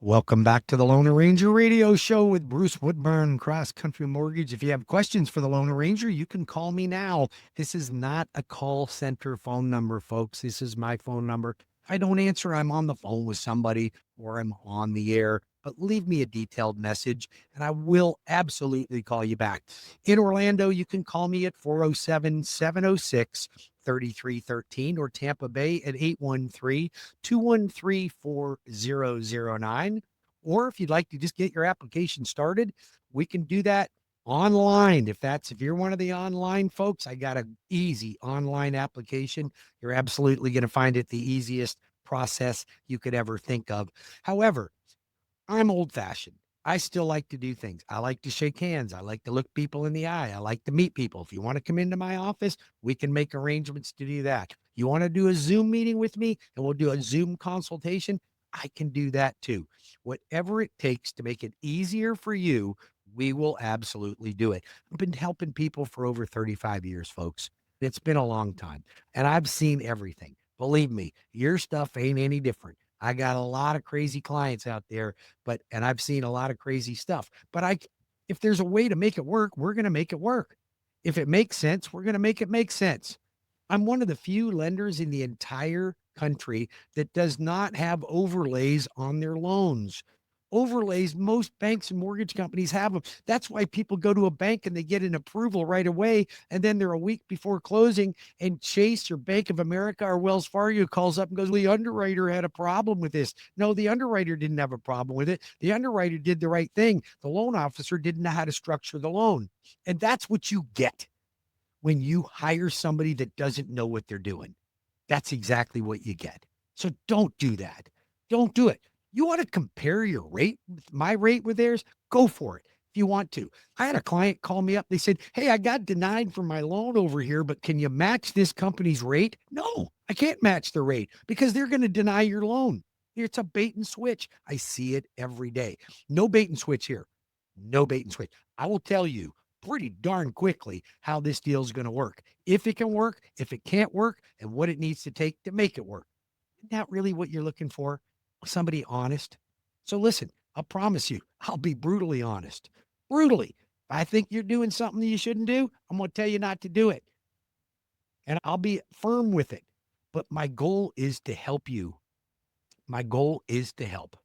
Welcome back to the Lone Ranger Radio Show with Bruce Woodburn, CrossCountry Mortgage. If you have questions for the Lone Ranger, you can call me now. This is not a call center phone number, folks. This is my phone number. If I don't answer, I'm on the phone with somebody or I'm on the air, but leave me a detailed message and I will absolutely call you back. In Orlando, you can call me at 407 706 3313 or Tampa Bay at 813-213-4009. Or if you'd like to just get your application started, we can do that online. If you're one of the online folks, I got an easy online application. You're absolutely going to find it the easiest process you could ever think of. However, I'm old fashioned. I still like to do things. I like to shake hands. I like to look people in the eye. I like to meet people. If you want to come into my office, we can make arrangements to do that. You want to do a Zoom meeting with me and we'll do a Zoom consultation? I can do that too. Whatever it takes to make it easier for you, we will absolutely do it. I've been helping people for over 35 years, folks. It's been a long time and I've seen everything. Believe me, your stuff ain't any different. I got a lot of crazy clients out there, and I've seen a lot of crazy stuff. If there's a way to make it work, we're going to make it work. If it makes sense, we're going to make it make sense. I'm one of the few lenders in the entire country that does not have overlays on their loans. Overlays, most banks and mortgage companies have them. That's why people go to a bank and they get an approval right away. And then they're a week before closing and Chase or Bank of America or Wells Fargo calls up and goes, the underwriter had a problem with this. No, the underwriter didn't have a problem with it. The underwriter did the right thing. The loan officer didn't know how to structure the loan. And that's what you get when you hire somebody that doesn't know what they're doing. That's exactly what you get. So don't do that. Don't do it. You want to compare your rate, my rate with theirs? Go for it if you want to. I had a client call me up. They said, hey, I got denied for my loan over here, but can you match this company's rate? No, I can't match the rate because they're going to deny your loan. It's a bait and switch. I see it every day. No bait and switch here. No bait and switch. I will tell you pretty darn quickly how this deal is going to work. If it can work, if it can't work, and what it needs to take to make it work. Isn't that really what you're looking for? Somebody honest. So listen, I'll promise you, I'll be brutally honest. Brutally. If I think you're doing something that you shouldn't do, I'm going to tell you not to do it. And I'll be firm with it. But my goal is to help you. My goal is to help.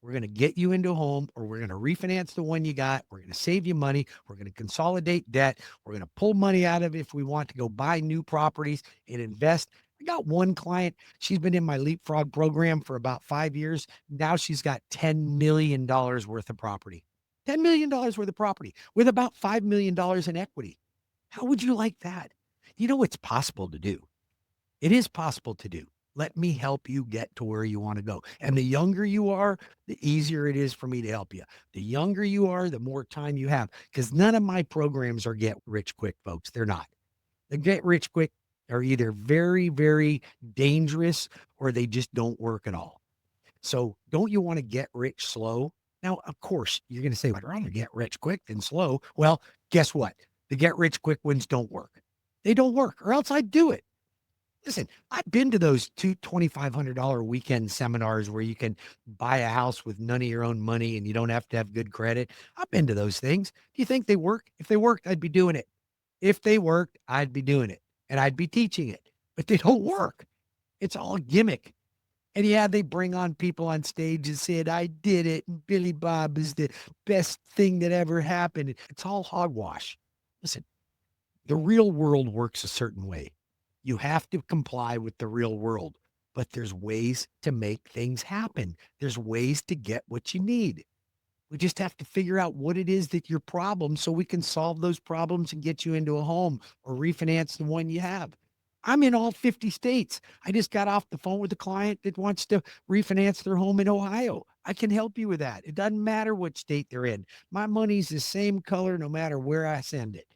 We're going to get you into a home or we're going to refinance the one you got. We're going to save you money. We're going to consolidate debt. We're going to pull money out of it if we want to go buy new properties and invest. I got one client. She's been in my Leapfrog program for about 5 years. Now she's got $10 million worth of property. $10 million worth of property with about $5 million in equity. How would you like that? You know, it's possible to do. It is possible to do. Let me help you get to where you want to go. And the younger you are, the easier it is for me to help you. The younger you are, the more time you have. Because none of my programs are get rich quick, folks. They're not. The get rich quick are either very, very dangerous or they just don't work at all. So don't you want to get rich slow? Now, of course, you're going to say, I'd rather get rich quick than slow. Well, guess what? The get rich quick ones don't work. They don't work, or else I'd do it. Listen, I've been to those $2,500 weekend seminars where you can buy a house with none of your own money and you don't have to have good credit. I've been to those things. Do you think they work? If they worked, I'd be doing it. If they worked, I'd be doing it and I'd be teaching it, but they don't work. It's all a gimmick. And yeah, they bring on people on stage and said, I did it. And Billy Bob is the best thing that ever happened. It's all hogwash. Listen, the real world works a certain way. You have to comply with the real world, but there's ways to make things happen. There's ways to get what you need. We just have to figure out what it is that your problem so we can solve those problems and get you into a home or refinance the one you have. I'm in all 50 states. I just got off the phone with a client that wants to refinance their home in Ohio. I can help you with that. It doesn't matter what state they're in. My money's the same color no matter where I send it.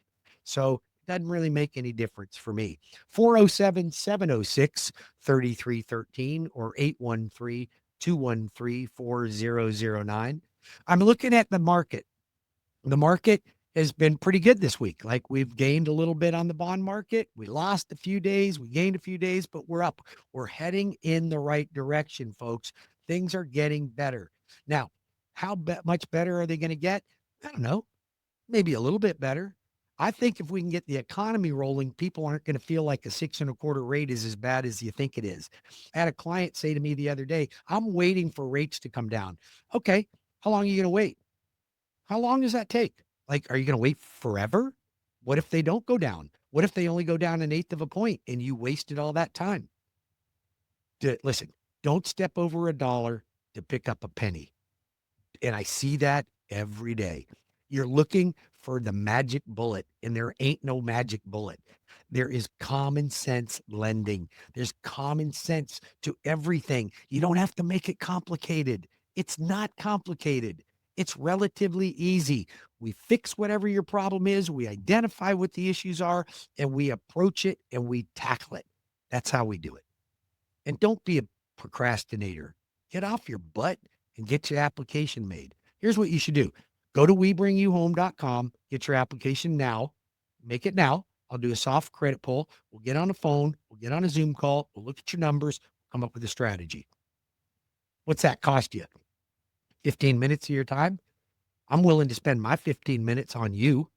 So it doesn't really make any difference for me. 407 706 3313 or 813 213 4009. I'm looking at the market. The market has been pretty good this week. Like we've gained a little bit on the bond market. We lost a few days. We gained a few days, but we're up. We're heading in the right direction, folks. Things are getting better. Now, much better are they going to get? I don't know. Maybe a little bit better. I think if we can get the economy rolling, people aren't going to feel like a 6.25 rate is as bad as you think it is. I had a client say to me the other day, I'm waiting for rates to come down. Okay. How long are you going to wait? How long does that take? Like, are you going to wait forever? What if they don't go down? What if they only go down an eighth of a point and you wasted all that time? Listen, don't step over a dollar to pick up a penny. And I see that every day. You're looking for the magic bullet, and there ain't no magic bullet. There is common sense lending. There's common sense to everything. You don't have to make it complicated. It's not complicated. It's relatively easy. We fix whatever your problem is, we identify what the issues are, and we approach it and we tackle it. That's how we do it. And don't be a procrastinator. Get off your butt and get your application made. Here's what you should do. Go to webringyouhome.com, get your application now, make it now. I'll do a soft credit pull. We'll get on the phone. We'll get on a Zoom call. We'll look at your numbers, come up with a strategy. What's that cost you? 15 minutes of your time? I'm willing to spend my 15 minutes on you.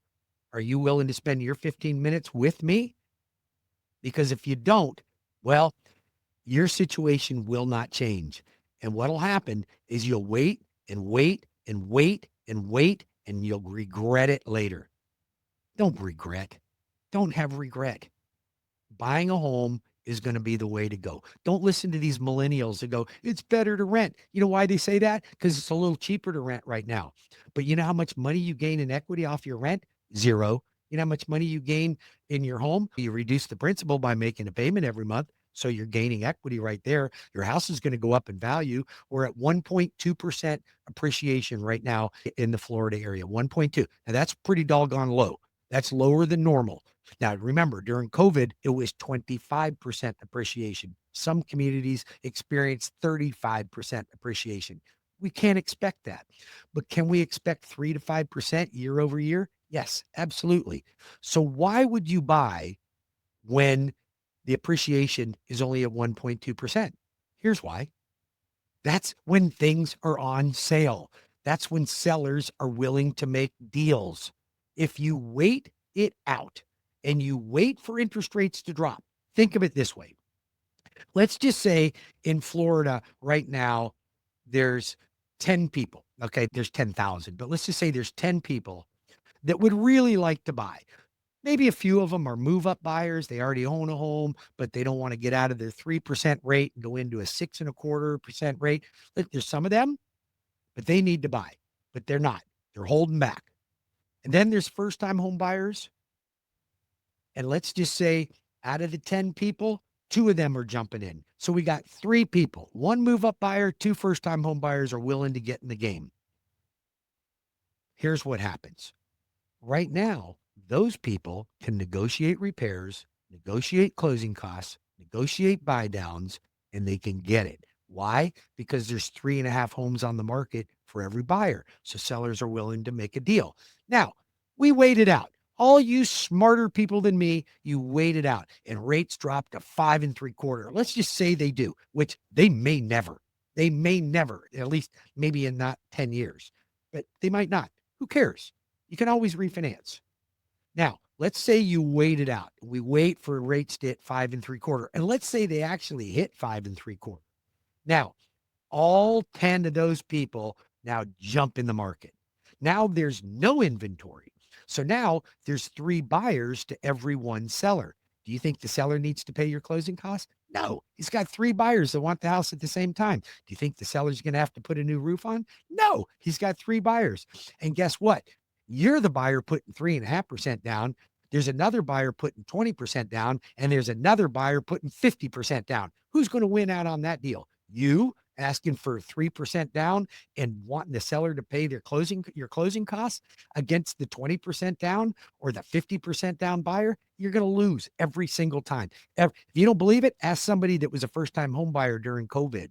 Are you willing to spend your 15 minutes with me? Because if you don't, well, your situation will not change. And what'll happen is you'll wait and wait and wait and wait, and you'll regret it later. Don't regret. Don't have regret. Buying a home is going to be the way to go. Don't listen to these millennials that go, it's better to rent. You know why they say that? Because it's a little cheaper to rent right now. But you know how much money you gain in equity off your rent? Zero. You know how much money you gain in your home? You reduce the principal by making a payment every month. So you're gaining equity right there. Your house is going to go up in value. We're at 1.2% appreciation right now in the Florida area. 1.2. Now that's pretty doggone low. That's lower than normal. Now, remember, during COVID, it was 25% appreciation. Some communities experienced 35% appreciation. We can't expect that. But can we expect 3 to 5% year over year? Yes, absolutely. So why would you buy when the appreciation is only at 1.2%? Here's why. That's when things are on sale. That's when sellers are willing to make deals. If you wait it out and you wait for interest rates to drop, think of it this way. Let's just say in Florida right now, there's 10 people. Okay, there's 10,000, but let's just say there's 10 people that would really like to buy. Maybe a few of them are move up buyers. They already own a home, but they don't want to get out of their 3% rate and go into a 6.25% rate. There's some of them, but they need to buy, but they're not. They're holding back. And then there's first time home buyers. And let's just say out of the 10 people, 2 of them are jumping in. So we got 3 people, 1 move up buyer, 2 first time home buyers are willing to get in the game. Here's what happens. Right now, those people can negotiate repairs, negotiate closing costs, negotiate buy downs, and they can get it. Why? Because there's 3.5 homes on the market for every buyer. So sellers are willing to make a deal. Now, we waited out. All you smarter people than me, you waited out and rates dropped to 5.75. Let's just say they do, which they may never. They may never, at least maybe in not 10 years, but they might not. Who cares? You can always refinance. Now, let's say you wait it out. We wait for rates to hit 5.75. And let's say they actually hit 5.75. Now, all 10 of those people now jump in the market. Now there's no inventory. So now there's 3 buyers to every 1 seller. Do you think the seller needs to pay your closing costs? No, he's got 3 buyers that want the house at the same time. Do you think the seller's going to have to put a new roof on? No, he's got 3 buyers. And guess what? You're the buyer putting 3.5% down. There's another buyer putting 20% down, and there's another buyer putting 50% down. Who's going to win out on that deal? You asking for 3% down and wanting the seller to pay your closing costs against the 20% down or the 50% down buyer? You're going to lose every single time. If you don't believe it, ask somebody that was a first-time home buyer during COVID.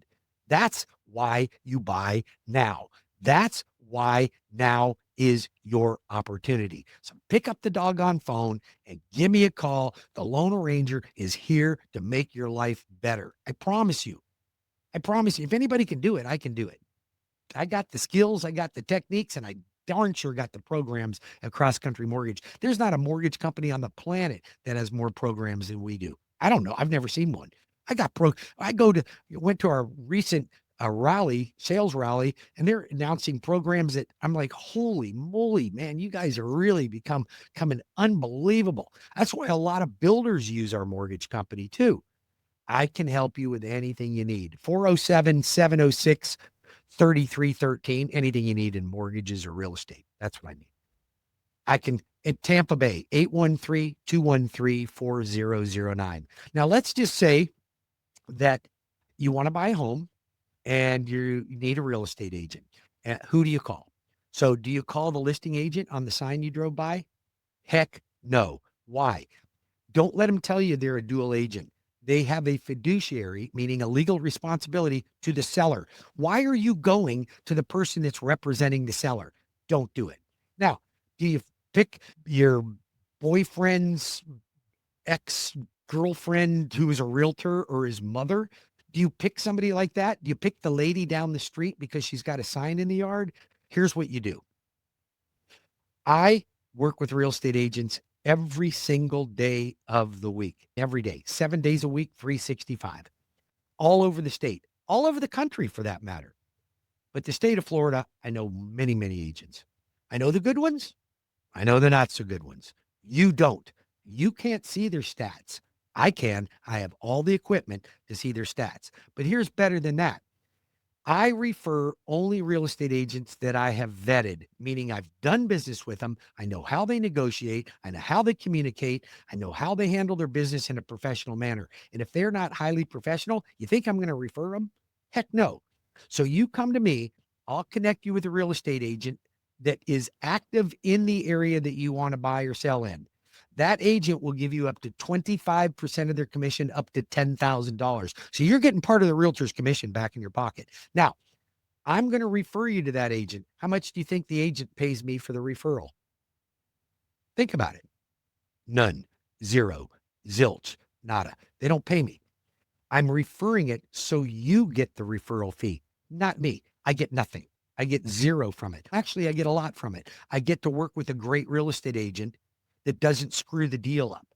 That's why you buy now. That's why now is your opportunity. So pick up the doggone phone and give me a call. The Loan Arranger is here to make your life better. I promise you. I promise you, if anybody can do it, I can do it. I got the skills, I got the techniques, and I darn sure got the programs at CrossCountry Mortgage. There's not a mortgage company on the planet that has more programs than we do. I don't know. I've never seen one. I went to our recent sales rally, and they're announcing programs that I'm like, holy moly, man, you guys are really becoming unbelievable. That's why a lot of builders use our mortgage company too. I can help you with anything you need. 407-706-3313. Anything you need in mortgages or real estate. That's what I need. I can in Tampa Bay, 813-213-4009. Now, let's just say that you want to buy a home and you need a real estate agent. Who do you call? So, do you call the listing agent on the sign you drove by? Heck no. Why? Don't let them tell you they're a dual agent. They have a fiduciary, meaning a legal responsibility to the seller. Why are you going to the person that's representing the seller? Don't do it. Now, do you pick your boyfriend's ex-girlfriend who is a realtor or his mother? Do you pick somebody like that? Do you pick the lady down the street because she's got a sign in the yard? Here's what you do. I work with real estate agents every single day of the week, every day, 7 days a week, 365, all over the state, all over the country for that matter. But the state of Florida, I know many, many agents. I know the good ones. I know the not so good ones. You don't. You can't see their stats. I can. I have all the equipment to see their stats. But here's better than that. I refer only real estate agents that I have vetted, meaning I've done business with them. I know how they negotiate. I know how they communicate. I know how they handle their business in a professional manner. And if they're not highly professional, you think I'm going to refer them? Heck no. So you come to me, I'll connect you with a real estate agent that is active in the area that you want to buy or sell in. That agent will give you up to 25% of their commission, up to $10,000. So you're getting part of the realtor's commission back in your pocket. Now, I'm going to refer you to that agent. How much do you think the agent pays me for the referral? Think about it. None, zero, zilch, nada. They don't pay me. I'm referring it so you get the referral fee, not me. I get nothing. I get zero from it. Actually, I get a lot from it. I get to work with a great real estate agent that doesn't screw the deal up.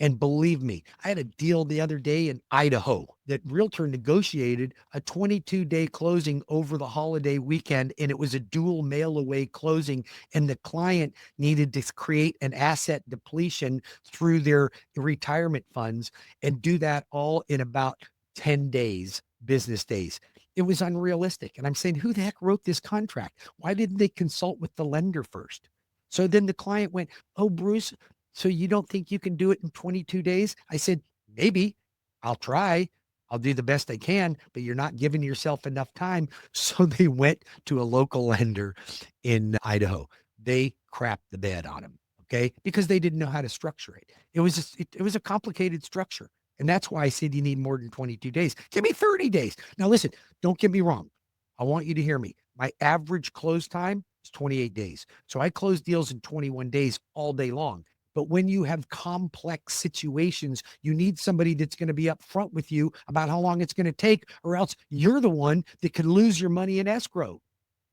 And believe me, I had a deal the other day in Idaho that realtor negotiated a 22-day closing over the holiday weekend, and it was a dual mail away closing. And the client needed to create an asset depletion through their retirement funds and do that all in about 10 days, business days. It was unrealistic. And I'm saying, who the heck wrote this contract? Why didn't they consult with the lender first? So then the client went, oh, Bruce, so you don't think you can do it in 22 days? I said, maybe. I'll try. I'll do the best I can, but you're not giving yourself enough time. So they went to a local lender in Idaho. They crapped the bed on him, okay? Because they didn't know how to structure it. It was a complicated structure. And that's why I said you need more than 22 days. Give me 30 days. Now, listen, don't get me wrong. I want you to hear me. My average close time is 28 days. So I close deals in 21 days all day long. But when you have complex situations, you need somebody that's going to be upfront with you about how long it's going to take, or else you're the one that could lose your money in escrow.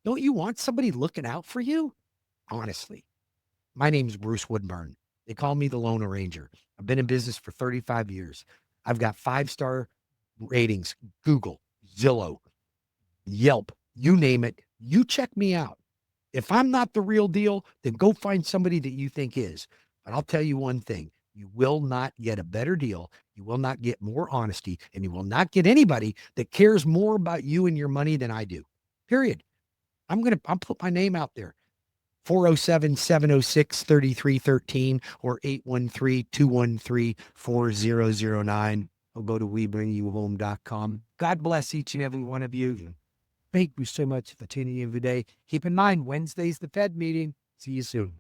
Don't you want somebody looking out for you? Honestly, my name's Bruce Woodburn. They call me the Lone Ranger. I've been in business for 35 years. I've got 5-star ratings, Google, Zillow, Yelp, you name it. You check me out. If I'm not the real deal, then go find somebody that you think is. But I'll tell you one thing. You will not get a better deal. You will not get more honesty, and you will not get anybody that cares more about you and your money than I do. Period. I'll put my name out there. 407-706-3313 or 813-213-4009. Or go to WeBringYouHome.com. God bless each and every one of you. Thank you so much for tuning in today. Keep in mind, Wednesday's the Fed meeting. See you soon.